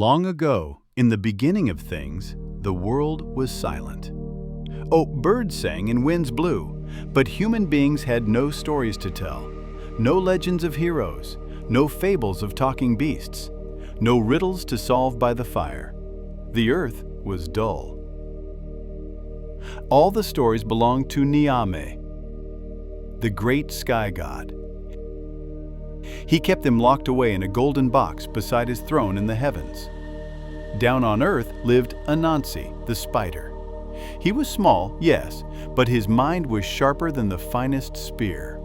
Long ago, in the beginning of things, the world was silent. Oh, birds sang and winds blew, but human beings had no stories to tell, no legends of heroes, no fables of talking beasts, no riddles to solve by the fire. The earth was dull. All the stories belonged to Nyame, the great sky god. He kept them locked away in a golden box beside his throne in the heavens. Down on earth lived Anansi the Spider. He was small, yes, but his mind was sharper than the finest spear.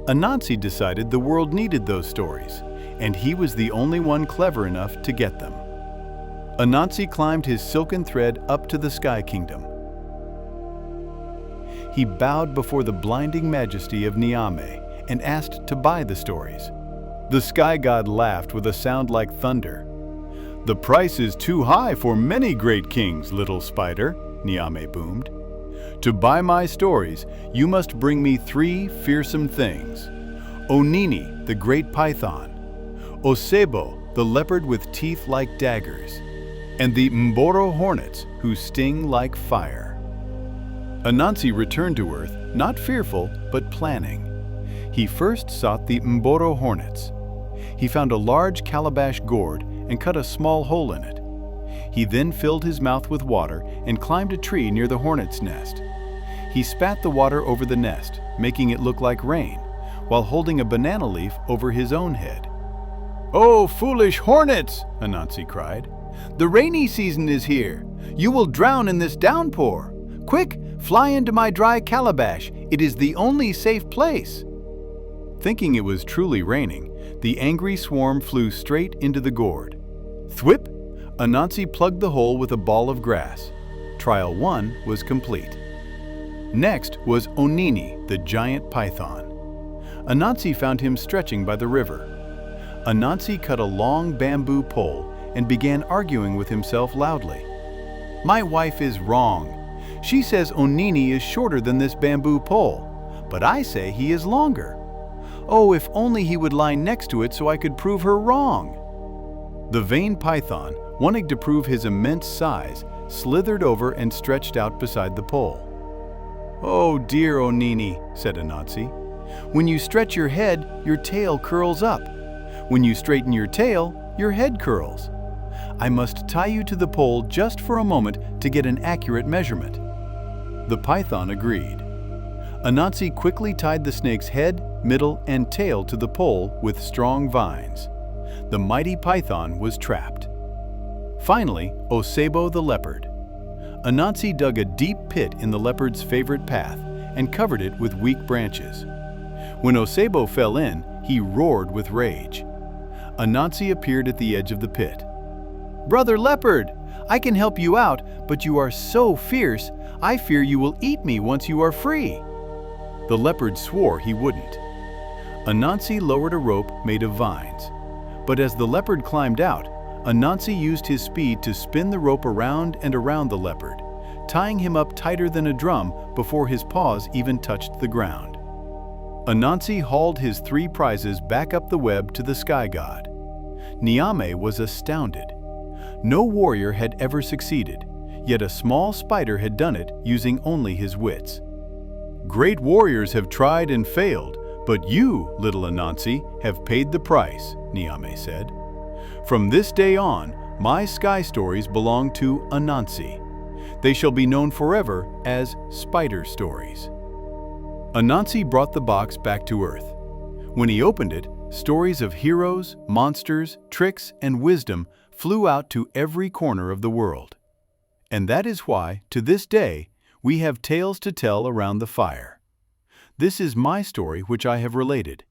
Anansi decided the world needed those stories, and he was the only one clever enough to get them. Anansi climbed his silken thread up to the Sky Kingdom. He bowed before the blinding majesty of Nyame and asked to buy the stories. The sky god laughed with a sound like thunder. "The price is too high for many great kings, little spider," Nyame boomed. "To buy my stories, you must bring me 3 fearsome things. Onini, the great python, Osebo, the leopard with teeth like daggers, and the Mmmboro hornets who sting like fire." Anansi returned to Earth, not fearful, but planning. He first sought the Mmmboro hornets. He found a large calabash gourd and cut a small hole in it. He then filled his mouth with water and climbed a tree near the hornet's nest. He spat the water over the nest, making it look like rain, while holding a banana leaf over his own head. "Oh, foolish hornets!" Anansi cried. "The rainy season is here. You will drown in this downpour. Quick, fly into my dry calabash. It is the only safe place." Thinking it was truly raining, the angry swarm flew straight into the gourd. Thwip! Anansi plugged the hole with a ball of grass. Trial 1 was complete. Next was Onini, the giant python. Anansi found him stretching by the river. Anansi cut a long bamboo pole and began arguing with himself loudly. "My wife is wrong. She says Onini is shorter than this bamboo pole, but I say he is longer. Oh, if only he would lie next to it so I could prove her wrong." The vain python, wanting to prove his immense size, slithered over and stretched out beside the pole. "Oh dear Onini," said Anansi. "When you stretch your head, your tail curls up. When you straighten your tail, your head curls. I must tie you to the pole just for a moment to get an accurate measurement." The python agreed. Anansi quickly tied the snake's head, middle, and tail to the pole with strong vines. The mighty python was trapped. Finally, Osebo the leopard. Anansi dug a deep pit in the leopard's favorite path and covered it with weak branches. When Osebo fell in, he roared with rage. Anansi appeared at the edge of the pit. "Brother Leopard, I can help you out, but you are so fierce, I fear you will eat me once you are free." The leopard swore he wouldn't. Anansi lowered a rope made of vines. But as the leopard climbed out, Anansi used his speed to spin the rope around and around the leopard, tying him up tighter than a drum before his paws even touched the ground. Anansi hauled his 3 prizes back up the web to the sky god. Nyame was astounded. No warrior had ever succeeded, yet a small spider had done it using only his wits. "Great warriors have tried and failed, but you, little Anansi, have paid the price," Nyame said. "From this day on, my sky stories belong to Anansi. They shall be known forever as Spider Stories." Anansi brought the box back to Earth. When he opened it, stories of heroes, monsters, tricks, and wisdom flew out to every corner of the world. And that is why, to this day, we have tales to tell around the fire. This is my story which I have related.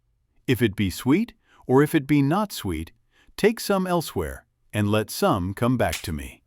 If it be sweet, or if it be not sweet, take some elsewhere, and let some come back to me.